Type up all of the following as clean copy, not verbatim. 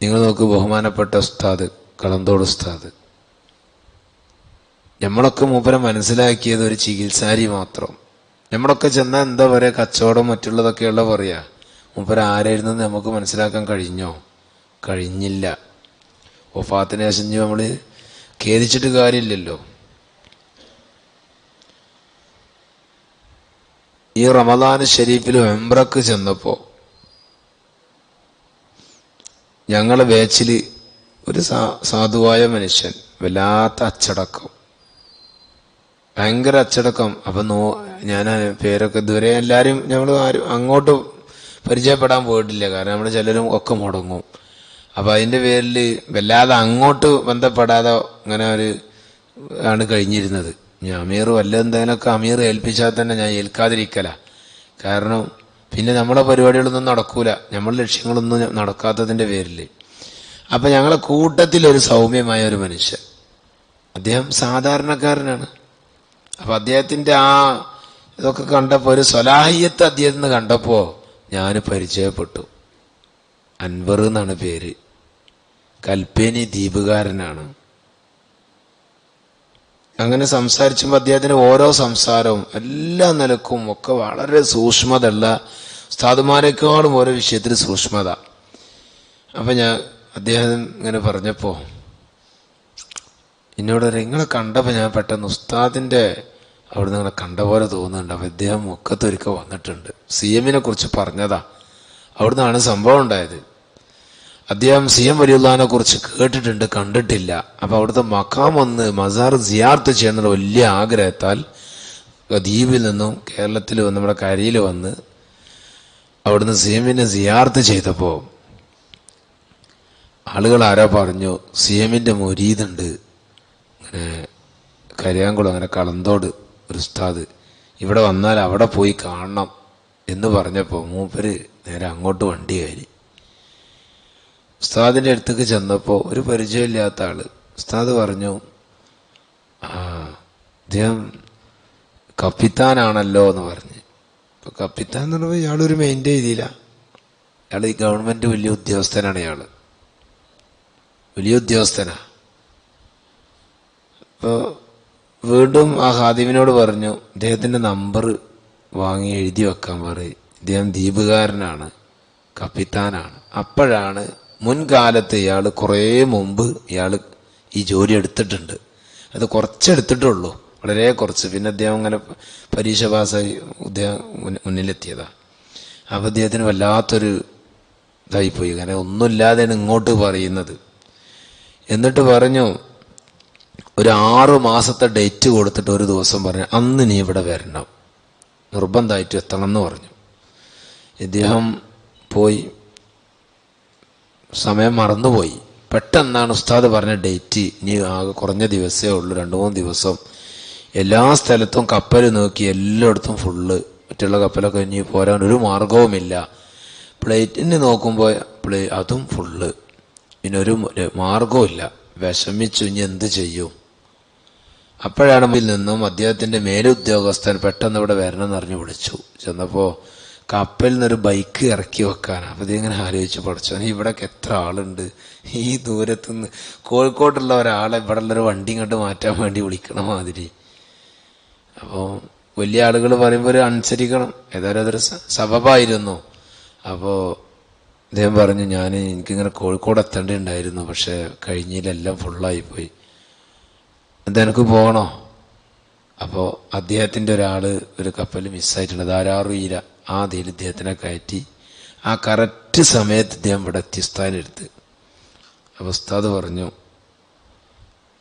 നിങ്ങൾ നോക്ക്, ബഹുമാനപ്പെട്ട ഉസ്താദ് കളന്തോട് ഉസ്താദ്, നമ്മളൊക്കെ മൂപ്പരെ മനസ്സിലാക്കിയത് ഒരു ചികിത്സാരി മാത്രം. നമ്മളൊക്കെ ചെന്നാൽ എന്താ പറയുക, കച്ചവടം മറ്റുള്ളതൊക്കെയുള്ള പറയാ. മൂപ്പര് ആരായിരുന്നു നമുക്ക് മനസ്സിലാക്കാൻ കഴിഞ്ഞോ? കഴിഞ്ഞില്ല. വഫാത്തിന് ശേഷം നമ്മൾ ഖേദിച്ചിട്ട് കാര്യമില്ലല്ലോ. ഈ റമദാൻ ഷരീഫിൽ ഉംറക്ക് ചെന്നപ്പോൾ ഞങ്ങളെ ബാച്ചിൽ ഒരു സാധുവായ മനുഷ്യൻ, വല്ലാത്ത അച്ചടക്കം, ഭയങ്കര അച്ചടക്കം. അപ്പം ഞാൻ പേരൊക്കെ ഇതുവരെ എല്ലാവരും ഞങ്ങൾ ആരും അങ്ങോട്ട് പരിചയപ്പെടാൻ പോയിട്ടില്ല, കാരണം നമ്മൾ ചിലരും ഒക്കെ മുടങ്ങും. അപ്പം അതിൻ്റെ പേരിൽ വല്ലാതെ അങ്ങോട്ട് ബന്ധപ്പെടാതെ അങ്ങനെ ആണ് കഴിഞ്ഞിരുന്നത്. ഞാൻ അമീർ വല്ല എന്തെങ്കിലുമൊക്കെ അമീർ ഏൽപ്പിച്ചാൽ തന്നെ ഞാൻ ഏൽക്കാതിരിക്കല. കാരണം പിന്നെ നമ്മളെ പരിപാടികളൊന്നും നടക്കൂല, നമ്മളെ ലക്ഷ്യങ്ങളൊന്നും നടക്കാത്തതിൻ്റെ പേരിൽ. അപ്പം ഞങ്ങളെ കൂട്ടത്തിലൊരു സൗമ്യമായ ഒരു മനുഷ്യൻ, അദ്ദേഹം സാധാരണക്കാരനാണ്. അപ്പം അദ്ദേഹത്തിൻ്റെ ഇതൊക്കെ കണ്ടപ്പോൾ, ഒരു സ്വലാഹിയത്ത് അദ്ദേഹത്തിന് കണ്ടപ്പോൾ ഞാൻ പരിചയപ്പെട്ടു. അൻവർ എന്നാണ് പേര്, കൽപ്പേനി ദ്വീപുകാരനാണ്. അങ്ങനെ സംസാരിച്ചുമ്പോൾ അദ്ദേഹത്തിന് ഓരോ സംസാരവും എല്ലാ നിലക്കും ഒക്കെ വളരെ സൂക്ഷ്മതയുള്ള, ഉസ്താദുമാരെക്കാളും ഓരോ വിഷയത്തിൽ സൂക്ഷ്മത. അപ്പം അദ്ദേഹം ഇങ്ങനെ പറഞ്ഞപ്പോൾ എന്നോട് നിങ്ങളെ കണ്ടപ്പോൾ ഞാൻ പെട്ടെന്ന് ഉസ്താദിൻ്റെ അവിടെ നിങ്ങളെ കണ്ട പോലെ തോന്നുന്നുണ്ട്. അപ്പം അദ്ദേഹം മുക്കത്തൊരുക്കം വന്നിട്ടുണ്ട്, CM കുറിച്ച് പറഞ്ഞതാ. അവിടുന്നാണ് സംഭവം ഉണ്ടായത്. അദ്ദേഹം CM വലിയുള്ളാഹിനെ കുറിച്ച് കേട്ടിട്ടുണ്ട്, കണ്ടിട്ടില്ല. അപ്പം അവിടുത്തെ മഖാം ഒന്ന് മസാർ സിയാർത്ത് ചെയ്യുന്ന വലിയ ആഗ്രഹത്താൽ ദ്വീപിൽ നിന്നും കേരളത്തിൽ വന്ന് നമ്മുടെ കരയിൽ വന്ന് അവിടുന്ന് CM സിയാർത്ത് ചെയ്തപ്പോൾ ആളുകൾ ആരോ പറഞ്ഞു, CM മുരീദുണ്ട് അങ്ങനെ കരിയാങ്കുളം, അങ്ങനെ കളന്തോട് ഒരു ഉസ്താദ്, ഇവിടെ വന്നാൽ അവിടെ പോയി കാണണം എന്ന് പറഞ്ഞപ്പോൾ മൂപ്പര് നേരെ അങ്ങോട്ട് വണ്ടി കയറി. ഉസ്താദിൻ്റെ അടുത്തേക്ക് ചെന്നപ്പോൾ ഒരു പരിചയമില്ലാത്ത ആള്. ഉസ്താദ് പറഞ്ഞു, അദ്ദേഹം കപ്പിത്താനാണല്ലോ എന്ന് പറഞ്ഞ്. ഇപ്പൊ കപ്പിത്താൻ എന്ന് പറയുമ്പോൾ ഇയാളൊരു മെയിൻ്റെ ചെയ്തില്ല. ഇയാൾ ഈ ഗവൺമെന്റ് വലിയ ഉദ്യോഗസ്ഥനാണ്, ഇയാള് വലിയ ഉദ്യോഗസ്ഥനാ. അപ്പോൾ വീണ്ടും ആ ഖാദിമിനോട് പറഞ്ഞു, ഇദ്ദേഹത്തിൻ്റെ നമ്പർ വാങ്ങി എഴുതി വെക്കാൻ പറയും, ഇദ്ദേഹം ദ്വീപുകാരനാണ്, കപ്പിത്താനാണ്. അപ്പോഴാണ് മുൻകാലത്ത് ഇയാൾ കുറേ മുമ്പ് ഇയാൾ ഈ ജോലി എടുത്തിട്ടുണ്ട്. അത് കുറച്ചെടുത്തിട്ടുള്ളൂ, വളരെ കുറച്ച്. പിന്നെ അദ്ദേഹം അങ്ങനെ പരീക്ഷ പാസ്സായി അദ്ദേഹം മുന്നിലെത്തിയതാണ്. അപ്പം അദ്ദേഹത്തിന് വല്ലാത്തൊരു ഇതായിപ്പോയി, കാരണം ഒന്നുമില്ലാതെയാണ് ഇങ്ങോട്ട് പറയുന്നത്. എന്നിട്ട് പറഞ്ഞു, ഒരു 6 മാസത്തെ ഡേറ്റ് കൊടുത്തിട്ട് ഒരു ദിവസം പറഞ്ഞു, അന്ന് നീ ഇവിടെ വരണം, നിർബന്ധമായിട്ട് എത്തണം എന്ന് പറഞ്ഞു. ഇദ്ദേഹം പോയി, സമയം മറന്നുപോയി. പെട്ടെന്നാണ് ഉസ്താദ് പറഞ്ഞ ഡേറ്റ്, ഇനി ആകെ കുറഞ്ഞ ദിവസമേ ഉള്ളൂ, 2-3 ദിവസം. എല്ലാ സ്ഥലത്തും കപ്പൽ നോക്കി, എല്ലായിടത്തും ഫുള്ള്, മറ്റുള്ള കപ്പലൊക്കെ ഇനി പോരാൻ ഒരു മാർഗവുമില്ല. പ്ലേറ്റിന് നോക്കുമ്പോൾ അതും ഫുള്ള്, ഇനിയൊരു മാർഗവുമില്ല. വിഷമിച്ചു, ഇനി എന്ത് ചെയ്യും? അപ്പോഴാണ് നിന്നും അദ്ദേഹത്തിൻ്റെ മേലുദ്യോഗസ്ഥൻ പെട്ടെന്ന് ഇവിടെ വരണം എന്നറിഞ്ഞ് വിളിച്ചു. ചെന്നപ്പോൾ കപ്പലിൽ നിന്നൊരു ബൈക്ക് ഇറക്കി വെക്കാനാണ്. അപ്പോൾ ഇതിങ്ങനെ ആലോചിച്ച് പഠിച്ചു, ഇവിടെയൊക്കെ എത്ര ആളുണ്ട്, ഈ ദൂരത്തുനിന്ന് കോഴിക്കോട്ടുള്ള ഒരാളെ ഇവിടെ ഉള്ളൊരു വണ്ടി ഇങ്ങോട്ട് മാറ്റാൻ വേണ്ടി വിളിക്കണ മാതിരി. അപ്പോൾ വലിയ ആളുകൾ പറയുമ്പോൾ ഒരു അനുസരിക്കണം, ഏതായാലും അതൊരു സബബായിരുന്നു. അപ്പോൾ അദ്ദേഹം പറഞ്ഞു, എനിക്കിങ്ങനെ കോഴിക്കോട് എത്തേണ്ടതുണ്ടായിരുന്നു, പക്ഷേ കഴിഞ്ഞില്ല, എല്ലാം ഫുള്ളായിപ്പോയി. എന്താ എനിക്ക് പോകണോ? അപ്പോൾ അദ്ദേഹത്തിൻ്റെ ഒരു കപ്പൽ മിസ്സായിട്ടുണ്ട്, ധാരാറുയില. അതിൽ ഇദ്ദേഹത്തിനെ കയറ്റി ആ കറക്റ്റ് സമയത്ത് ഇദ്ദേഹം ഇവിടെ എത്തി, ഉസ്താദിനെടുത്ത്. അപ്പോൾ ഉസ്താദ് പറഞ്ഞു,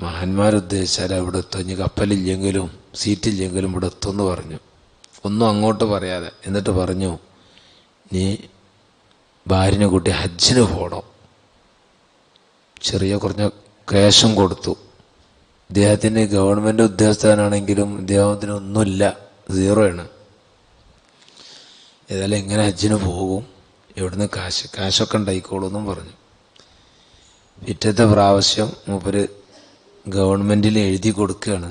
മഹാന്മാരുദ്ദേശിച്ചാൽ ഇവിടെ എത്തും, ഇനി കപ്പലില്ലെങ്കിലും സീറ്റില്ലെങ്കിലും ഇവിടെ എത്തുമെന്ന് പറഞ്ഞു. ഒന്നും അങ്ങോട്ട് പറയാതെ. എന്നിട്ട് പറഞ്ഞു, നീ ഭാര്യനെ കൂട്ടി ഹജ്ജിന് പോകണം. ചെറിയ കുറഞ്ഞ ക്യാഷും കൊടുത്തു. ഇദ്ദേഹത്തിന് ഗവൺമെൻറ് ഉദ്യോഗസ്ഥനാണെങ്കിലും ഇദ്ദേഹത്തിന് ഒന്നുമില്ല, 0 ആണ്. ഏതായാലും എങ്ങനെ ഹജ്ജിന് പോകും, എവിടുന്ന് കാശൊക്കെ ഉണ്ടായിക്കോളൂ എന്നും പറഞ്ഞു. പിറ്റത്തെ പ്രാവശ്യം മൂപ്പര് ഗവൺമെൻറ്റിൽ എഴുതി കൊടുക്കുകയാണ്.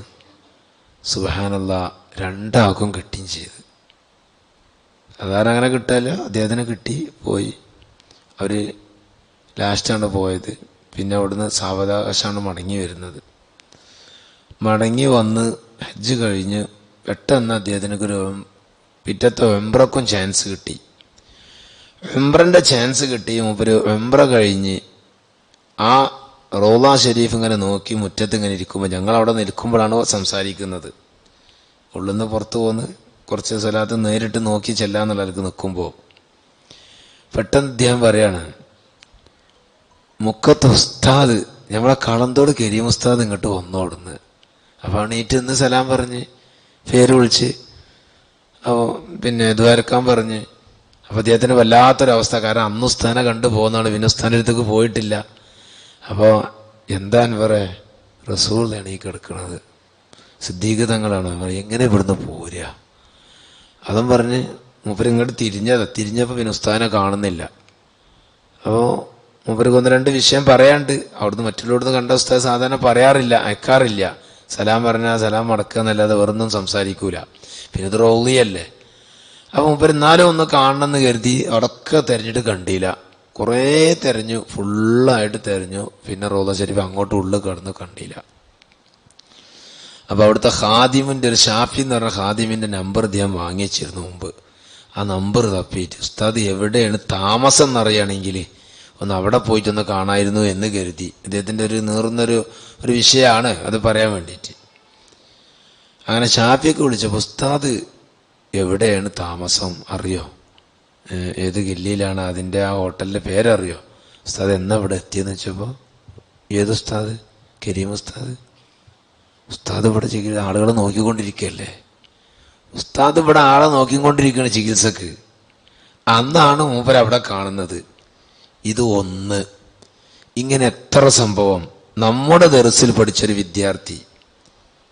സുബ്ഹാനല്ലാഹ്, 2 ആൾക്കും കിട്ടുകയും ചെയ്ത്. സാധാരണ അങ്ങനെ കിട്ടാല്ല, അദ്ദേഹത്തിന് കിട്ടി. പോയി അവർ ലാസ്റ്റാണ് പോയത്. പിന്നെ അവിടുന്ന് സാവകാശമാണ് മടങ്ങി വരുന്നത്. മടങ്ങി വന്ന് ഹജ്ജ് കഴിഞ്ഞ് പെട്ടെന്ന് അദ്ദേഹത്തിന് പിറ്റത്തെ ഉംറക്കും ചാൻസ് കിട്ടി. ഉംറൻ്റെ ചാൻസ് കിട്ടി. മൂപ്പര് ഉംറ കഴിഞ്ഞ് ആ റൗള ഷരീഫ് ഇങ്ങനെ നോക്കി മുറ്റത്ത് ഇങ്ങനെ ഇരിക്കുമ്പോൾ, ഞങ്ങളവിടെ നിൽക്കുമ്പോഴാണ് സംസാരിക്കുന്നത്. ഉള്ളിൽ നിന്ന് പുറത്ത് പോന്ന് കുറച്ച് സ്ഥലത്ത് നേരിട്ട് നോക്കി ചെല്ലാന്നുള്ളവർക്ക് നിൽക്കുമ്പോൾ പെട്ടെന്ന് അദ്ദേഹം പറയാണ്, മുക്കത്ത് ഉസ്താദ്, നമ്മളെ കളന്തോട് കരീം ഉസ്താദ് ഇങ്ങോട്ട് വന്നോടുന്ന്. അപ്പോൾ എണീറ്റ് നിന്ന് സലാം പറഞ്ഞ് പേര് വിളിച്ച് പിന്നെ ദ്വാരക്കാൻ പറഞ്ഞ്. അപ്പോൾ അദ്ദേഹത്തിന് വല്ലാത്തൊരവസ്ഥ. കാരണം അന്ന് ഉസ്താനെ കണ്ടു പോകുന്നതാണ്, പിന്നെ ഉസ്താൻ്റെ അടുത്തേക്ക് പോയിട്ടില്ല. അപ്പോൾ എന്താന്ന് പറയാ, റസൂലാണ് ഈ കിടക്കുന്നത്, സിദ്ദീഖ് തങ്ങളാണ്, എങ്ങനെ ഇവിടുന്ന് പോരുക? അതും പറഞ്ഞ് മൂപ്പര് ഇങ്ങോട്ട് തിരിഞ്ഞപ്പോൾ പിന്നെ ഉസ്താദിനെ കാണുന്നില്ല. അപ്പോൾ മൂപ്പർക്ക് ഒന്ന് രണ്ട് വിഷയം പറയാണ്ട്. അവിടുന്ന് മറ്റുള്ളവിടുന്ന് കണ്ട ഉസ്താദ് സാധാരണ പറയാറില്ല, അയക്കാറില്ല. സലാം പറഞ്ഞാൽ സലാം മടക്കുക എന്നല്ലാതെ വേറൊന്നും സംസാരിക്കൂല. പിന്നെ ഇത് റൗളിയല്ലേ. അപ്പോൾ മൂപ്പര് എന്നാലും ഒന്ന് കാണണമെന്ന് കരുതി അവിടൊക്കെ തിരഞ്ഞിട്ട് കണ്ടില്ല. കുറേ തിരഞ്ഞു, ഫുള്ളായിട്ട് തിരഞ്ഞു. പിന്നെ റൗള ഷരീഫ് അങ്ങോട്ട് ഉള്ളിൽ കിടന്ന് കണ്ടില്ല. അപ്പോൾ അവിടുത്തെ ഖാദിമിൻ്റെ, ഒരു ഷാഫി എന്ന് പറഞ്ഞ ഖാദിമിൻ്റെ നമ്പർ അദ്ദേഹം വാങ്ങിച്ചിരുന്നു മുമ്പ്. ആ നമ്പർ തപ്പിയിട്ട് ഉസ്താദ് എവിടെയാണ് താമസം എന്നറിയുകയാണെങ്കിൽ ഒന്ന് അവിടെ പോയിട്ടൊന്ന് കാണായിരുന്നു എന്ന് കരുതി. അദ്ദേഹത്തിൻ്റെ ഒരു നീറുന്നൊരു വിഷയമാണ് അത് പറയാൻ വേണ്ടിയിട്ട്. അങ്ങനെ ഷാഫിയൊക്കെ വിളിച്ചപ്പോൾ, ഉസ്താദ് എവിടെയാണ് താമസം അറിയോ? ഏത് ഗല്ലിയിലാണ്, അതിൻ്റെ ആ ഹോട്ടലിൻ്റെ പേരറിയോ? ഉസ്താദ് എന്നാ ഇവിടെ എത്തിയെന്ന് വെച്ചപ്പോൾ, ഏത് ഉസ്താദ്? കരീം ഉസ്താദ്. ഉസ്താദ് ഇവിടെ ആളുകളെ നോക്കിക്കൊണ്ടിരിക്കുകയല്ലേ? ഉസ്താദ് ഇവിടെ ആളെ നോക്കിക്കൊണ്ടിരിക്കുകയാണ് ചികിത്സക്ക്. അന്നാണ് മൂപ്പർ അവിടെ കാണുന്നത്. ഇത് ഒന്ന്. ഇങ്ങനെ എത്ര സംഭവം. നമ്മുടെ ദർസിൽ പഠിച്ചൊരു വിദ്യാർത്ഥി,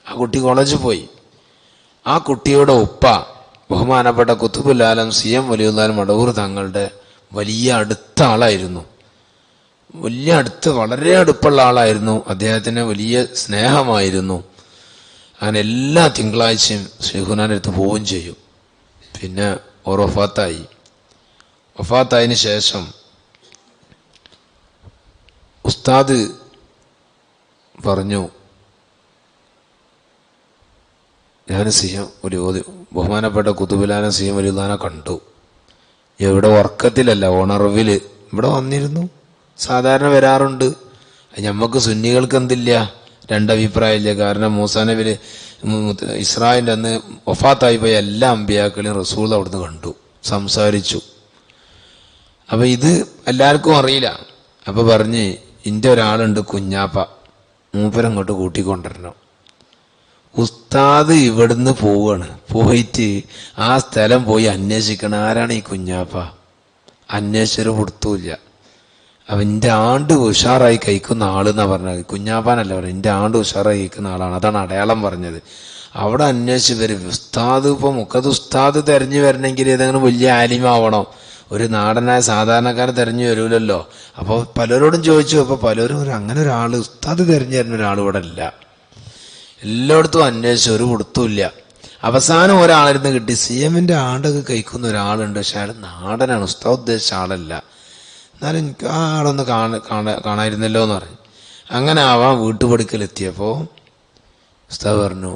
ആ കുട്ടി കോളേജിൽ പോയി. ആ കുട്ടിയുടെ ഉപ്പ ബഹുമാനപ്പെട്ട കുത്തുബുൽ ആലം CM വലിയുല്ലാൻ മടവൂർ തങ്ങളുടെ വലിയ അടുത്ത ആളായിരുന്നു. വളരെ അടുപ്പുള്ള ആളായിരുന്നു. അദ്ദേഹത്തിന് വലിയ സ്നേഹമായിരുന്നു. അങ്ങനെ എല്ലാ തിങ്കളാഴ്ചയും ശൈഖുനാൻ്റെ അടുത്ത് പോവുകയും ചെയ്യും. പിന്നെ ഓർ വഫാത്തായതിന് ശേഷം ഉസ്താദ് പറഞ്ഞു, ഞാൻ ബഹുമാനപ്പെട്ട കുത്തുബുലാന CM വലിയുല്ലാനെ കണ്ടു. എവിടെ ഉറക്കത്തിലല്ല, ഉണർവിൽ ഇവിടെ വന്നിരുന്നു. സാധാരണ വരാറുണ്ട്. ഞമ്മക്ക് സുന്നികൾക്ക് എന്തില്ല, രണ്ടഭിപ്രായമില്ല. കാരണം മൂസാ നബി ഇസ്രായേലിൻ്റെ അന്ന് വഫാത്തായി പോയ എല്ലാ അമ്പിയാക്കളെയും റസൂൽ അവിടുന്ന് കണ്ടു, സംസാരിച്ചു. അപ്പം ഇത് എല്ലാവർക്കും അറിയില്ല. അപ്പം പറഞ്ഞ്, എൻ്റെ ഒരാളുണ്ട് കുഞ്ഞാപ്പ, മൂപ്പരങ്ങോട്ട് കൂട്ടിക്കൊണ്ടിരണം. ഉസ്താദ് ഇവിടുന്ന് പോവാണ്. പോയിട്ട് ആ സ്ഥലം പോയി അന്വേഷിക്കണം, ആരാണ് ഈ കുഞ്ഞാപ്പ. അന്വേഷിച്ചൊരു കൊടുത്തൂല്ല. അപ്പം എൻ്റെ ആണ്ട് ഉഷാറായി കഴിക്കുന്ന ആളെന്നാണ് പറഞ്ഞത്. കുഞ്ഞാപ്പാനല്ല പറഞ്ഞത്, എൻ്റെ ആണ്ട് ഉഷാറായി കഴിക്കുന്ന ആളാണ്. അതാണ് അടയാളം പറഞ്ഞത്. അവിടെ അന്വേഷിച്ച് വരും. ഉസ്താദ് ഇപ്പോൾ മുക്കത്ത് ഉസ്താദ് തിരഞ്ഞു വരണമെങ്കിൽ ഏതെങ്കിലും വലിയ ആലിമാവണോ? ഒരു നാടനായ സാധാരണക്കാരൻ തിരഞ്ഞു വരൂലല്ലോ. അപ്പോൾ പലരോടും ചോദിച്ചു. അപ്പോൾ പലരും അങ്ങനെ ഒരാൾ, ഉസ്താദ് തിരഞ്ഞു തരുന്ന ഒരാൾ ഇവിടെ ഇല്ല. എല്ലായിടത്തും അന്വേഷിച്ചു, ഒരു കൊടുത്തുമില്ല. അവസാനം ഒരാളിരുന്ന് കിട്ടി. CMൻ്റെ ആണ്ടൊക്കെ കഴിക്കുന്ന ഒരാളുണ്ട്, പക്ഷെ അയാൾ നാടനാണ്, ഉസ്താദ് ഉദ്ദേശിച്ച ആളല്ല. എന്നാലും എനിക്ക് ആ ആളൊന്ന് കാണായിരുന്നല്ലോ എന്ന് പറഞ്ഞു. അങ്ങനെ ആവാൻ വീട്ടുപടിക്കലെത്തിയപ്പോൾ ഉസ്താദ് പറഞ്ഞു,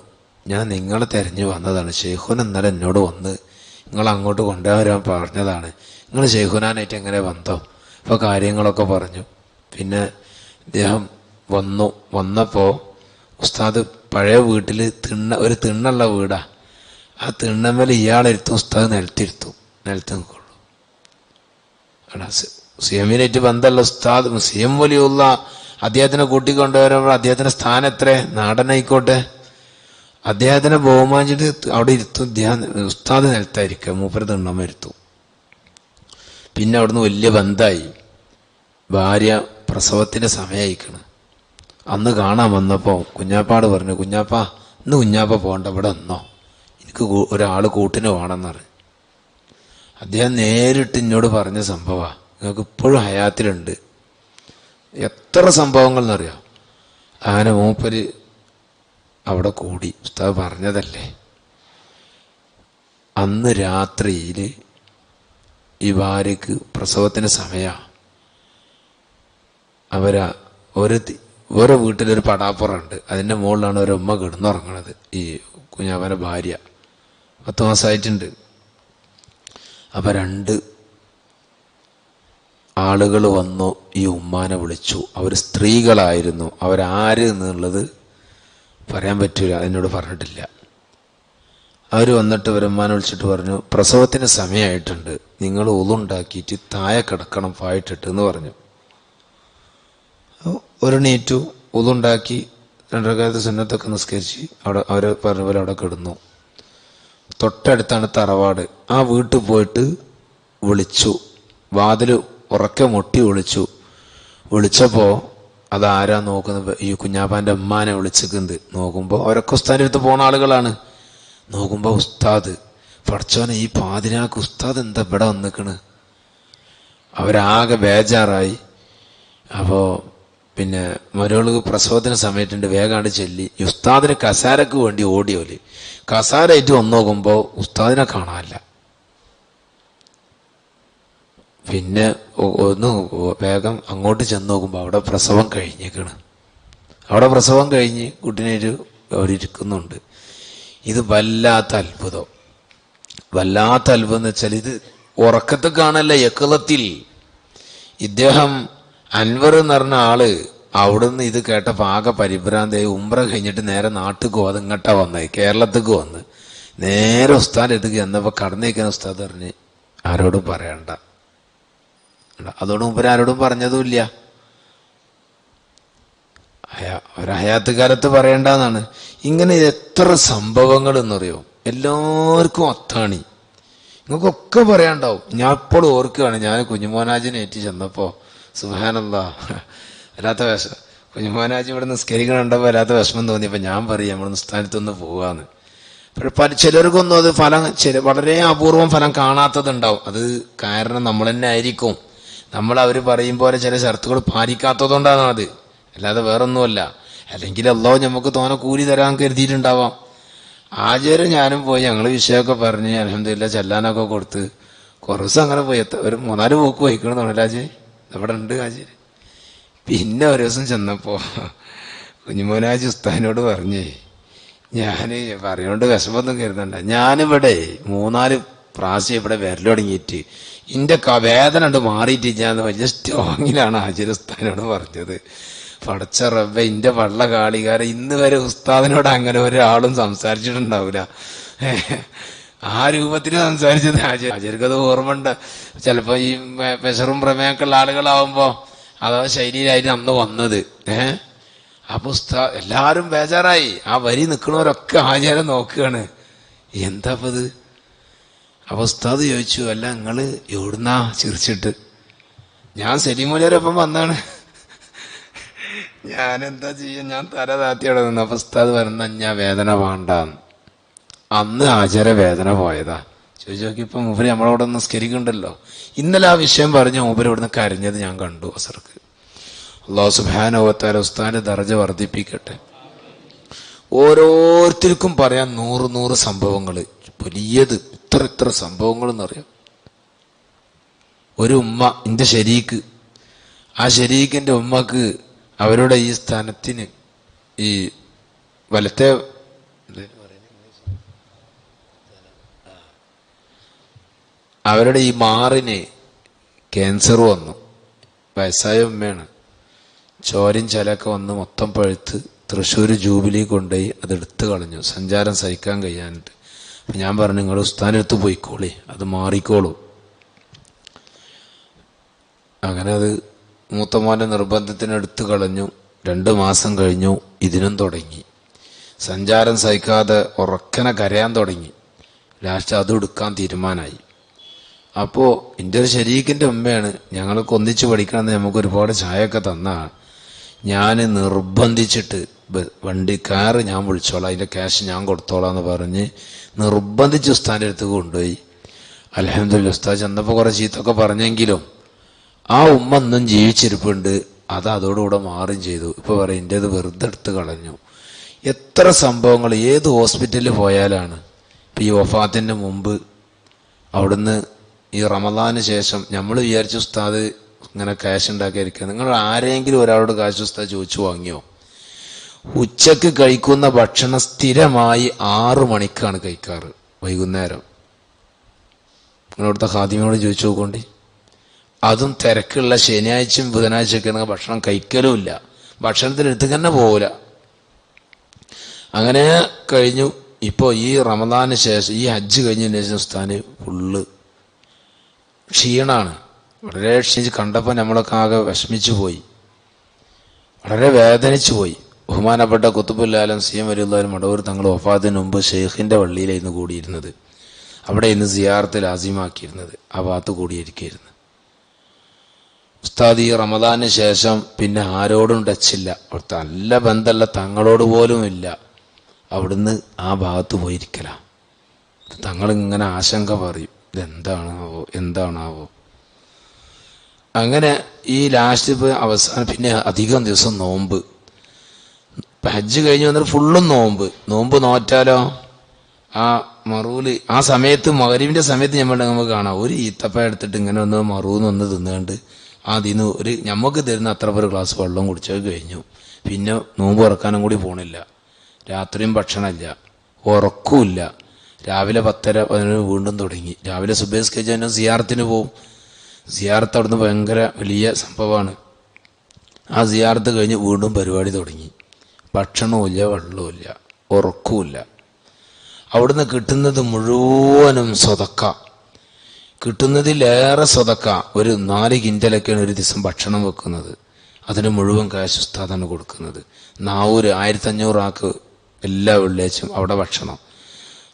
ഞാൻ നിങ്ങളെ തിരഞ്ഞു വന്നതാണ്. ഷെയ്ഖുൻ ഇന്നലെ എന്നോട് വന്ന് നിങ്ങൾ അങ്ങോട്ട് കൊണ്ടുവരാൻ പറഞ്ഞതാണ്. നിങ്ങൾ ഷെയ്ഖുനാനായിട്ട് എങ്ങനെ ബന്ധം? അപ്പോൾ കാര്യങ്ങളൊക്കെ പറഞ്ഞു. പിന്നെ അദ്ദേഹം വന്നപ്പോൾ ഉസ്താദ് പഴയ വീട്ടിൽ ഒരു തിണ്ണുള്ള വീടാ. ആ തിണ്ണമ്മേൽ ഇയാളെടുത്തും ഉസ്താദ് നിലത്ത് നിൽക്കുള്ളൂ. CMനായിട്ട് ബന്ധമുള്ള ഉസ്താദ് CM വലിയുള്ള അദ്ദേഹത്തിനെ കൂട്ടിക്കൊണ്ടുവരുമ്പോൾ അദ്ദേഹത്തിൻ്റെ സ്ഥാനം എത്ര നാടനായിക്കോട്ടെ, അദ്ദേഹത്തിനെ ബഹുമാനിച്ചിട്ട് അവിടെ ഇരുത്തും. ഉസ്താദ് നിലത്തായിരിക്കുക, മൂപ്പര് തിണ്ണമ്മ ഇരുത്തും. പിന്നെ അവിടുന്ന് വലിയ ബന്ധമായി. ഭാര്യ പ്രസവത്തിൻ്റെ സമയമായിക്കണം. അന്ന് കാണാൻ വന്നപ്പോൾ കുഞ്ഞാപ്പാട് പറഞ്ഞു, കുഞ്ഞാപ്പ ഇന്ന് കുഞ്ഞാപ്പ പോകണ്ട, ഇവിടെ വന്നോ, എനിക്ക് ഒരാൾ കൂട്ടിന് വേണമെന്ന് പറഞ്ഞു. അദ്ദേഹം നേരിട്ട് എന്നോട് പറഞ്ഞ സംഭവമാണ്. നിങ്ങൾക്ക് ഇപ്പോഴും ഹയാത്തിലുണ്ട്. എത്ര സംഭവങ്ങൾ എന്നറിയാം. അങ്ങനെ മൂപ്പര് അവിടെ കൂടി. ഉസ്താദ് പറഞ്ഞതല്ലേ. അന്ന് രാത്രിയിൽ ഈ ഭാര്യക്ക് പ്രസവത്തിന് സമയമാണ്. ഓരോ വീട്ടിലൊരു പടാപ്പുറമുണ്ട്. അതിൻ്റെ മുകളിലാണ് ഒരു ഉമ്മ കിടന്നുറങ്ങണത്. ഈ കുഞ്ഞാവൻ്റെ ഭാര്യ 10 മാസമായിട്ടുണ്ട്. അപ്പം 2 ആളുകൾ വന്നു ഈ ഉമ്മാനെ വിളിച്ചു. അവർ സ്ത്രീകളായിരുന്നു. അവരാര് എന്നുള്ളത് പറയാൻ പറ്റൂല, അതിനോട് പറഞ്ഞിട്ടില്ല. അവർ വന്നിട്ട് ഇവരമ്മാനെ വിളിച്ചിട്ട് പറഞ്ഞു, പ്രസവത്തിന് സമയമായിട്ടുണ്ട്, നിങ്ങൾ ഉളുണ്ടാക്കിയിട്ട് താഴെ കിടക്കണം പായിട്ടിട്ട് എന്ന് പറഞ്ഞു. ഒരു നീറ്റു ഉളുണ്ടാക്കി 2 റക്അത്ത് സുന്നത്തൊക്കെ നിസ്കരിച്ച് അവർ പറഞ്ഞ പോലെ അവിടെ കിടന്നു. തൊട്ടടുത്താണ് തറവാട്. ആ വീട്ടിൽ പോയിട്ട് വിളിച്ചു, വാതിൽ ഉറക്കെ മുട്ടി വിളിച്ചപ്പോൾ അതാരാ നോക്കുന്നത്? ഈ കുഞ്ഞാപ്പാൻ്റെ ഉമ്മാനെ വിളിച്ചിട്ടുണ്ട്. നോക്കുമ്പോൾ അവരൊക്കെ ഉസ്താദിൻ്റെ അടുത്ത് പോണ ആളുകളാണ്. നോക്കുമ്പോൾ ഉസ്താദ്, പഠിച്ചോനെ ഈ പാതിരാക്ക് ഉസ്താദ് എന്താ ഇവിടെ വന്നിക്കണ്? അവരാകെ ബേജാറായി. അപ്പോൾ പിന്നെ മരോൾക്ക് പ്രസവത്തിന് സമയത്തുണ്ട്, വേഗാണ്ട് ചെല്ലി ഈ ഉസ്താദിന് കസാരക്ക് വേണ്ടി ഓടിയോല്. കസാരയായിട്ട് വന്നു നോക്കുമ്പോൾ ഉസ്താദിനെ കാണാനില്ല. പിന്നെ ഒന്ന് വേഗം അങ്ങോട്ട് ചെന്ന് നോക്കുമ്പോൾ അവിടെ പ്രസവം കഴിഞ്ഞേക്കണ്. അവിടെ പ്രസവം കഴിഞ്ഞ് കുട്ടീനൊരു അവരിയ്ക്കുന്നുണ്ട്. ഇത് വല്ലാത്ത അത്ഭുതം എന്ന് വെച്ചാൽ ഇത് ഉറക്കത്ത് കാണല്ല, യക്കളത്തിൽ. ഇദ്ദേഹം അൻവർ എന്ന് പറഞ്ഞ ആള് അവിടുന്ന് ഇത് കേട്ടപ്പോൾ ആകെ പരിഭ്രാന്തായി. ഉംറ കഴിഞ്ഞിട്ട് നേരെ നാട്ടിൽ പോവാതെ ഇങ്ങോട്ടാ വന്നത്, കേരളത്തേക്ക് വന്ന് നേരെ ഉസ്താദിൻ്റെ അടുത്തേക്ക് ചെന്നപ്പോൾ കടന്നേക്കാൻ ഉസ്താദ് പറഞ്ഞ് ആരോടും പറയണ്ട. അതോട് മുമ്പ് ആരോടും പറഞ്ഞതുമില്ല. ഒരു ഹയാത്ത് കാലത്ത് പറയണ്ടെന്നാണ്. ഇങ്ങനെ എത്ര സംഭവങ്ങൾ എന്നറിയോ? എല്ലാവർക്കും അത്താണി. നിങ്ങൾക്കൊക്കെ പറയാണ്ടാവും. ഞാൻ ഇപ്പോൾ ഓർക്കുകയാണ്, ഞാൻ കുഞ്ഞുമോനാജിനെ ഏറ്റി ചെന്നപ്പോൾ സുബ്ഹാനല്ലാഹ് വല്ലാത്ത വിഷമം. കുഞ്ഞുമോനാജി ഇവിടെ നിസ്കരിക്കണുണ്ടപ്പോൾ വല്ലാത്ത വിഷമം തോന്നിയപ്പോൾ ഞാൻ പറയും നമ്മൾ നിസ്താനത്തൊന്ന് പോകാമെന്ന്. ചിലർക്കൊന്നും അത് ഫലം വളരെ അപൂർവം ഫലം കാണാത്തതുണ്ടാവും. അത് കാരണം നമ്മൾ തന്നെ ആയിരിക്കും. നമ്മൾ അവർ പറയും പോലെ ചില ഷർത്തുകൾ പാലിക്കാത്തതുകൊണ്ടാണ് അത്, അല്ലാതെ വേറൊന്നുമല്ല. അല്ലെങ്കിൽ അല്ലാഹു നമുക്ക് തോനെ കൂലി തരാൻ കരുതിയിട്ടുണ്ടാവാം. ആചാര്യ ഞാനും പോയി, ഞങ്ങൾ വിഷയമൊക്കെ പറഞ്ഞ് അൽഹംദുലില്ലാഹ് ചെല്ലാനൊക്കെ കൊടുത്ത് കുറേ ദിവസം അങ്ങനെ പോയി. ഒരു 3-4 പോക്ക് പോയിക്കണമെന്നുണ്ടല്ലോ ആചാര്യ, അവിടെ ഉണ്ട് ആചാര്യ. പിന്നെ ഒരു ദിവസം ചെന്നപ്പോൾ കുഞ്ഞുമോനാജി ഉസ്താദിനോട് പറഞ്ഞേ, ഞാൻ പറയുകൊണ്ട് വിഷമൊന്നും കരുതണ്ട, ഞാനിവിടെ 3-4 പ്രാവശ്യം ഇവിടെ വരൽ തുടങ്ങിയിട്ട് എൻ്റെ വേദന ഉണ്ട് മാറിയിട്ട് ഞാൻ വലിയ സ്ട്രോങ്ങിലാണ് ആചാര്യ ഉസ്താദിനോട് പറഞ്ഞത്. പടച്ച റബ്ബേ, എൻ്റെ വള്ള കാളികാരൻ ഇന്ന് വരെ ഉസ്താദിനോട് അങ്ങനെ ഒരാളും സംസാരിച്ചിട്ടുണ്ടാവില്ല. ആ രൂപത്തിൽ സംസാരിച്ചത് ആചാര്യക്കത് ഓർമ്മ ഉണ്ട്. ചിലപ്പോൾ ഈ പ്രഷറും പ്രമേയൊക്കെ ഉള്ള ആളുകളാവുമ്പോൾ അതാ ശൈലിയിലായിട്ട് അന്ന് വന്നത്. അപ്പൊ എല്ലാവരും ബേജാറായി. ആ വരി നിൽക്കണവരൊക്കെ ആചാരം നോക്കുകയാണ്, എന്താപ്പത്? അപ്പൊ ഉസ്താദ് ചോദിച്ചു, അല്ല നിങ്ങള് എവിടുന്നാ ചിരിച്ചിട്ട്? ഞാൻ സലീമൂലരൊപ്പം വന്നാണ്. ഞാനെന്താ ചെയ്യാൻ, ഞാൻ തല താത്തിയോടെ നിന്ന്. അപ്പൊ ഉസ്താദ് പറഞ്ഞ ഞാൻ വേദന വേണ്ടാന്ന്. അന്ന് ആചാര വേദന പോയതാ. ചോദിച്ചു നോക്കിയപ്പോ മൂപ്പര് നമ്മളവിടെ നിസ്കരിക്കുന്നുണ്ടല്ലോ. ഇന്നലെ ആ വിഷയം പറഞ്ഞ് മൂപ്പര് ഇവിടുന്ന് കരഞ്ഞത് ഞാൻ കണ്ടു അസർക്ക്. അല്ലാഹു സുബ്ഹാനഹു വ തആല ഉസ്താദിന്റെ ദർജ വർദ്ധിപ്പിക്കട്ടെ. ഓരോരുത്തർക്കും പറയാൻ 100 സംഭവങ്ങൾ, വലിയത് ഇത്ര സംഭവങ്ങൾ എന്നറിയാം. ഒരു ഉമ്മ, എൻ്റെ ശരീക്ക്, ആ ശരീക്കിൻ്റെ ഉമ്മക്ക് അവരുടെ ഈ സ്ഥാനത്തിന് ഈ വലത്തെ അവരുടെ ഈ മാറിന് ക്യാൻസർ വന്നു. വയസ്സായ ഉമ്മയാണ്. ചോരയും ചലയൊക്കെ വന്ന് മൊത്തം പഴുത്ത് തൃശ്ശൂർ ജൂബിലി കൊണ്ടുപോയി അതെടുത്ത് കളഞ്ഞു, സഞ്ചാരം സഹിക്കാൻ കഴിയാനിട്ട്. അപ്പം ഞാൻ പറഞ്ഞു, നിങ്ങൾ ഉസ്താദിൻ്റെ അടുത്ത് പോയിക്കോളി, അത് മാറിക്കോളൂ. അങ്ങനെ അത് മൂത്തമോൻ്റെ നിർബന്ധത്തിന് എടുത്ത് കളഞ്ഞു. 2 മാസം കഴിഞ്ഞു, ഇതിനും തുടങ്ങി. സഞ്ചാരം സഹിക്കാതെ ഉറക്കനെ കരയാൻ തുടങ്ങി. ലാസ്റ്റ് അത് എടുക്കാൻ തീരുമാനമായി. അപ്പോൾ എൻ്റെ ഒരു ശരീക്കിൻ്റെ ഉമ്മയാണ്, ഞങ്ങൾക്ക് ഒന്നിച്ച് പഠിക്കണമെന്ന് നമുക്ക് ഒരുപാട് ചായയൊക്കെ തന്നാണ്. ഞാൻ നിർബന്ധിച്ചിട്ട് കാറ് ഞാൻ വിളിച്ചോളാം, അതിൻ്റെ ക്യാഷ് ഞാൻ കൊടുത്തോളാം എന്ന് പറഞ്ഞ് നിർബന്ധിച്ച് ഉസ്താദിൻ്റെ അടുത്ത് കൊണ്ടുപോയി. അൽഹംദുലില്ലാഹ് ഉസ്താദ് ചെന്നപ്പോൾ കുറേ ചീത്തൊക്കെ പറഞ്ഞെങ്കിലും ആ ഉമ്മ ഒന്നും ജീവിച്ചിരിപ്പുണ്ട്. അത് അതോടുകൂടെ മാറുകയും ചെയ്തു. ഇപ്പോൾ പറയും എൻ്റെ അത് വെറുതെ എടുത്ത് കളഞ്ഞു. എത്ര സംഭവങ്ങൾ ഏത് ഹോസ്പിറ്റലിൽ പോയാലാണ്. ഇപ്പം ഈ വഫാത്തിൻ്റെ മുമ്പ് അവിടുന്ന് ഈ റമദാന് ശേഷം നമ്മൾ വിചാരിച്ച ഉസ്താദ് ഇങ്ങനെ ക്യാഷ് ഉണ്ടാക്കിയിരിക്കുക. നിങ്ങൾ ആരെങ്കിലും ഒരാളോട് കാശ് ഉസ്താദ് ചോദിച്ചു വാങ്ങിയോ? ഉച്ചക്ക് കഴിക്കുന്ന ഭക്ഷണം സ്ഥിരമായി 6 മണിക്കാണ് കഴിക്കാറ്, വൈകുന്നേരം. നിങ്ങളവിടുത്തെ ഖാദിമിനോട് ചോദിച്ചു നോക്കോണ്ടി. അതും തിരക്കുള്ള ശനിയാഴ്ചയും ബുധനാഴ്ചയൊക്കെ ഭക്ഷണം കഴിക്കലും ഇല്ല, ഭക്ഷണത്തിനെടുത്ത് തന്നെ പോകില്ല. അങ്ങനെ കഴിഞ്ഞു. ഇപ്പോൾ ഈ റമദാന് ശേഷം, ഈ ഹജ്ജ് കഴിഞ്ഞതിന് ശേഷം ഉസ്താദിന് ഫുള്ള് ക്ഷീണാണ്. വളരെ ക്ഷീണിച്ച് കണ്ടപ്പോൾ നമ്മളൊക്കെ ആകെ വിഷമിച്ചു പോയി, വളരെ വേദനിച്ചു പോയി. ബഹുമാനപ്പെട്ട ഖുത്ബുൽ-ആലം സി എം വലിയുള്ളാഹി മടവൂർ തങ്ങൾ വഫാത്തിന് മുമ്പ് ഷെയ്ഖിൻ്റെ പള്ളിയിലായിരുന്നു കൂടിയിരുന്നത്. അവിടെ ഇന്ന് സിയാറത്ത് ലാസിമാക്കിയിരുന്നത്. ആ ഭാഗത്ത് കൂടിയിരിക്കുകയായിരുന്നു. ഉസ്താദ് ഈ റമദാന് ശേഷം പിന്നെ ആരോടും ടച്ചില്ല, അവിടുത്തെ നല്ല ബന്ധമല്ല, തങ്ങളോട് പോലും ഇല്ല. അവിടുന്ന് ആ ഭാഗത്ത് പോയിരിക്കല. തങ്ങളിങ്ങനെ ആശങ്ക പറയും, ഇതെന്താണാവോ എന്താണാവോ. അങ്ങനെ ഈ ലാസ്റ്റ് ഇപ്പോൾ അവസാനം പിന്നെ അധികം ദിവസം നോമ്പ്. ഹജ്ജ് കഴിഞ്ഞ് വന്നിട്ട് ഫുള്ളും നോമ്പ് നോറ്റാലോ ആ മറൂല് ആ സമയത്ത് മഗ്‌രിബിന്റെ സമയത്ത് നമുക്ക് കാണാം ഒരു ഈത്തപ്പ എടുത്തിട്ട് ഇങ്ങനെ ഒന്ന് മറൂന്നൊന്ന് തിന്നുകൊണ്ട് അതിന് ഒരു ഞമ്മക്ക് തരുന്ന അത്ര ഒരു ഗ്ലാസ് വെള്ളം കുടിച്ചത് കഴിഞ്ഞു. പിന്നെ നോമ്പ് തുറക്കാനും കൂടി പോണില്ല, രാത്രിയും ഭക്ഷണമില്ല, ഉറക്കമില്ല. രാവിലെ 10:15 വീണ്ടും തുടങ്ങി. രാവിലെ സുബേസ് കഴിഞ്ഞാൽ സിയാറത്തിന് പോവും. സിയാറത്ത് അവിടുന്ന് ഭയങ്കര വലിയ സംഭവമാണ്. ആ സിയാറത്ത് കഴിഞ്ഞ് വീണ്ടും പരിപാടി തുടങ്ങി. ഭക്ഷണവുമില്ല, വെള്ളവുമില്ല, ഉറക്കവുമില്ല. അവിടുന്ന് കിട്ടുന്നത് മുഴുവനും സ്വതക്ക, കിട്ടുന്നതിലേറെ സ്വതക്ക. ഒരു 4 കിൻഡലൊക്കെയാണ് ഒരു ദിവസം ഭക്ഷണം വെക്കുന്നത്. അതിന് മുഴുവൻ കാശ് ഉസ്താദാണ് കൊടുക്കുന്നത്. നാവൂര് 1500 ആൾക്ക് എല്ലാ വെള്ളിയാഴ്ചയും അവിടെ ഭക്ഷണം.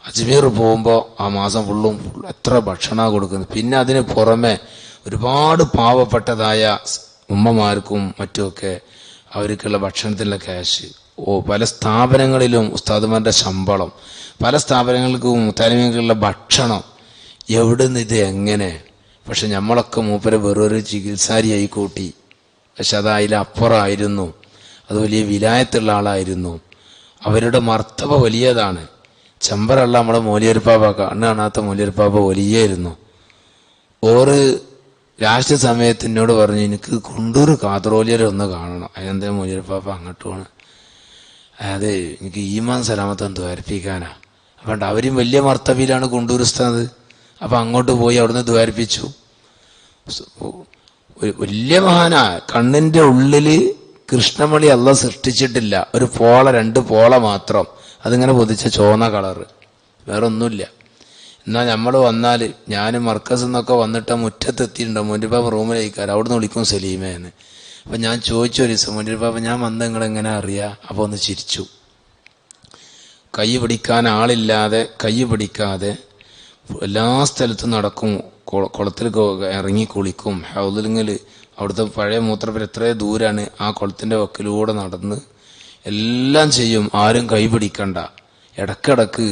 അജ്മീർ പോകുമ്പോൾ ആ മാസം ഫുള്ളും എത്ര ഭക്ഷണമാണ് കൊടുക്കുന്നത്. പിന്നെ അതിന് പുറമെ ഒരുപാട് പാവപ്പെട്ടതായ ഉമ്മമാർക്കും മറ്റുമൊക്കെ അവർക്കുള്ള ഭക്ഷണത്തിലുള്ള ക്യാഷ്. പല സ്ഥാപനങ്ങളിലും ഉസ്താദുമാരുടെ ശമ്പളം, പല സ്ഥാപനങ്ങൾക്കും മുത്താലിമീങ്ങൾക്കുള്ള ഭക്ഷണം. എവിടുന്ന് ഇത് എങ്ങനെ? പക്ഷെ നമ്മളൊക്കെ മൂപ്പരെ വേറൊരു ചികിത്സാരിയായി കൂട്ടി. പക്ഷെ അത് അതിലപ്പുറമായിരുന്നു. അത് വലിയ വിലായത്തുള്ള ആളായിരുന്നു. അവരുടെ മർത്തബ വലിയതാണ്. ചെമ്പറുള്ള നമ്മളെ മൂലിയർപ്പാപ്പ, കണ്ണ് കാണാത്ത മൂലിയർപ്പാപ്പ വലിയായിരുന്നു. ഓറ് ലാസ്റ്റ് സമയത്ത് എന്നോട് പറഞ്ഞു, എനിക്ക് കുണ്ടൂർ കാതറോലിയരെ ഒന്ന് കാണണം. അതിനെന്താ മൂലിയർപ്പാപ്പ അങ്ങോട്ട് പോണ്? അതെ, എനിക്ക് ഈമാൻ സലാമത്തൊന്ന് ദ്വാരിപ്പിക്കാനാ. അപ്പം അവരും വലിയ മർത്തബിയിലാണ് കുണ്ടൂർ ഉസ്താദ്. അപ്പം അങ്ങോട്ട് പോയി അവിടുന്ന് ദ്വാരിപ്പിച്ചു. വലിയ മഹാനാ. കണ്ണിൻ്റെ ഉള്ളിൽ കൃഷ്ണമണി അല്ലാഹ് സൃഷ്ടിച്ചിട്ടില്ല, ഒരു പോള, 2 പോള മാത്രം. അതിങ്ങനെ പൊതിച്ച ചുവന്ന കളറ്, വേറെ ഒന്നുമില്ല. എന്നാൽ നമ്മൾ വന്നാൽ, ഞാൻ മർക്കസിൽ നിന്നൊക്കെ വന്നിട്ട് മുറ്റത്തെത്തിയിട്ടുണ്ടോ, മുൻപാപ്പ റൂമിലേക്കാർ അവിടുന്ന് വിളിക്കും സലീമേന്ന്. അപ്പം ഞാൻ ചോദിച്ചു ഒരു ദിവസം, മുൻപാപ്പ ഞാൻ വന്ന് നിങ്ങളെങ്ങനെ അറിയാം? അപ്പോൾ ഒന്ന് ചിരിച്ചു. കൈ പിടിക്കാൻ ആളില്ലാതെ, കൈ പിടിക്കാതെ എല്ലാ സ്ഥലത്തും നടക്കും. കുളത്തിൽ ഇറങ്ങി കുളിക്കും. ഹൗദിലിങ്ങിൽ അവിടുത്തെ പഴയ മൂത്രപ്പുര എത്രയോ ദൂരാണ്. ആ കുളത്തിൻ്റെ വക്കിലൂടെ നടന്ന് എല്ലാം ചെയ്യും. ആരും കൈ പിടിക്കണ്ട. ഇടക്കിടക്ക്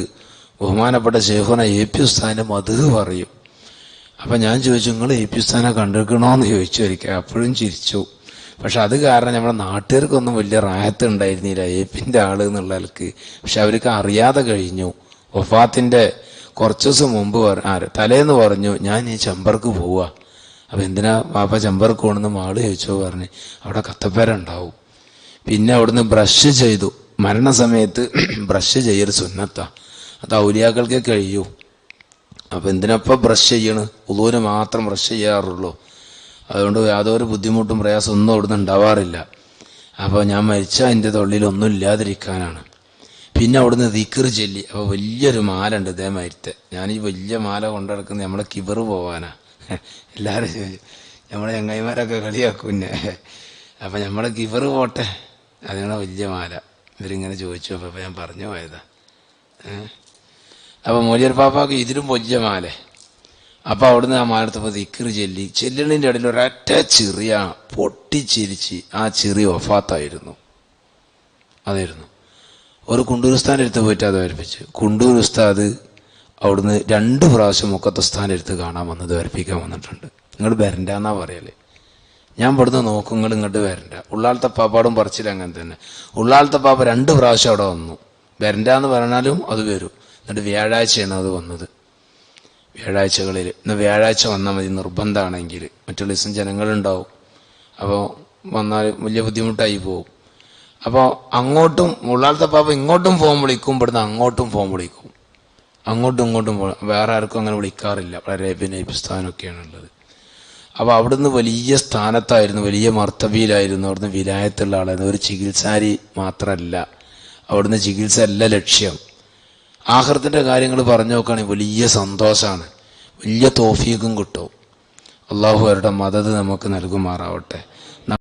ബഹുമാനപ്പെട്ട ശൈഖുന എ.പി. ഉസ്താദിന്റെ മദ്ഹ് പറയും. അപ്പം ഞാൻ ചോദിച്ചു, നിങ്ങൾ എ.പി. ഉസ്താദിനെ കണ്ടിരിക്കണോന്ന് ചോദിച്ചു ഒരിക്കൽ. അപ്പോഴും ചിരിച്ചു. പക്ഷെ അത് കാരണം നമ്മുടെ നാട്ടുകാർക്കൊന്നും വലിയ റാഹത്ത് ഉണ്ടായിരുന്നില്ല, എ.പിൻ്റെ ആള് എന്നുള്ളവർക്ക്. പക്ഷെ അവർക്ക് അറിയാതെ കഴിഞ്ഞു. വഫാത്തിൻ്റെ കുറച്ച് ദിവസം മുമ്പ് തലേന്ന് പറഞ്ഞു, ഞാൻ ഈ ചെമ്പർക്ക് പോവുക. അപ്പം എന്തിനാ പാപ്പ ചെമ്പർക്ക് പോകണമെന്ന് മാള് ചോദിച്ചോ പറഞ്ഞ്. അവിടെ കത്തപ്പേര ഉണ്ടാവും. പിന്നെ അവിടുന്ന് ബ്രഷ് ചെയ്തു. മരണസമയത്ത് ബ്രഷ് ചെയ്യൽ സുന്നത്താ, അത് ഔലിയാക്കൾക്കേ കഴിയൂ. അപ്പം എന്തിനപ്പം ബ്രഷ് ചെയ്യണ്? ഉളൂന് മാത്രം ബ്രഷ് ചെയ്യാറുള്ളൂ. അതുകൊണ്ട് യാതൊരു ബുദ്ധിമുട്ടും പ്രയാസമൊന്നും അവിടുന്ന് ഉണ്ടാവാറില്ല. അപ്പോൾ ഞാൻ മരിച്ചാൽ എൻ്റെ തൊള്ളിലൊന്നും ഇല്ലാതിരിക്കാനാണ്. പിന്നെ അവിടുന്ന് ദിക്ർ ചൊല്ലി. അപ്പോൾ വലിയൊരു മാല ഉണ്ട് ഇതേമാതിരത്തെ. ഞാൻ ഈ വലിയ മാല കൊണ്ടുനടക്കുന്നത് നമ്മളെ കിബറ് പോവാനാ. എല്ലാവരും നമ്മളെ ചങ്ങായിമാരൊക്കെ കളിയാക്കും പിന്നെ. അപ്പം നമ്മളെ കിബറ് പോട്ടെ, അതിനുള്ള വലിയ മാല. ഇവരിങ്ങനെ ചോദിച്ചു. അപ്പോൾ ഞാൻ പറഞ്ഞു പോയതാ. അപ്പം മൂലിയർ പാപ്പാക്ക് ഇതിലും വലിയ മാല. അപ്പം അവിടുന്ന് ആ മാലത്തപ്പോൾ ദിക്ർ ചെല്ലിൻ്റെ ഇടയിൽ ഒരൊറ്റ ചെറിയ പൊട്ടിച്ചിരിച്ച് ആ ചെറിയ വഫാത്തായിരുന്നു. അതായിരുന്നു ഒരു കുണ്ടൂർ ഉസ്താദിൻ്റെ അടുത്ത് പോയിട്ട് അത് വരപ്പിച്ച്. കുണ്ടൂർ ഉസ്താദ് അവിടുന്ന് 2 പ്രാവശ്യം മുക്കത്ത് ഉസ്താദിൻ്റെ അടുത്ത് കാണാൻ വന്നത് വരപ്പിക്കാൻ വന്നിട്ടുണ്ട്. നിങ്ങൾ വരണ്ടെന്നാ പറയല്. ഞാൻ ഇവിടുന്ന് നോക്കും, നിങ്ങൾ ഇങ്ങോട്ട് വരണ്ട. ഉള്ളാളത്തെ പാപ്പാടും പറിച്ചില്ല അങ്ങനെ തന്നെ. ഉള്ളാളത്തെ പാപ്പ 2 പ്രാവശ്യം അവിടെ വന്നു. വരണ്ടെന്ന് പറഞ്ഞാലും അത് വരും. എന്നിട്ട് വ്യാഴാഴ്ചയാണ് അത് വന്നത്. വ്യാഴാഴ്ചകളിൽ ഇന്ന് വ്യാഴാഴ്ച വന്നാൽ മതി നിർബന്ധമാണെങ്കിൽ. മറ്റുള്ള ദിവസം ജനങ്ങളുണ്ടാവും. അപ്പോൾ വന്നാൽ വലിയ ബുദ്ധിമുട്ടായി പോകും. അപ്പോൾ അങ്ങോട്ടും ഉള്ളാളത്തെ പാപ്പ ഇങ്ങോട്ടും ഫോൺ വിളിക്കും, ഇവിടുന്ന് അങ്ങോട്ടും ഫോൺ വിളിക്കും, അങ്ങോട്ടും ഇങ്ങോട്ടും വേറെ ആർക്കും അങ്ങനെ വിളിക്കാറില്ല. വളരെ സ്ഥാനമൊക്കെയാണ് ഉള്ളത്. അപ്പോൾ അവിടുന്ന് വലിയ സ്ഥാനത്തായിരുന്നു, വലിയ മർത്തബയിലായിരുന്നു. അവിടുന്ന് വിലായത്തുള്ള ആളായിരുന്നു. ഒരു ചികിത്സാരി മാത്രമല്ല, അവിടുന്ന് ചികിത്സ അല്ല ലക്ഷ്യം. ആഖിറത്തിന്റെ കാര്യങ്ങൾ പറഞ്ഞു നോക്കുകയാണെങ്കിൽ വലിയ സന്തോഷമാണ്, വലിയ തൗഫീഖും കിട്ടും. അള്ളാഹു അവരുടെ മദത് നമുക്ക് നൽകുമാറാവട്ടെ.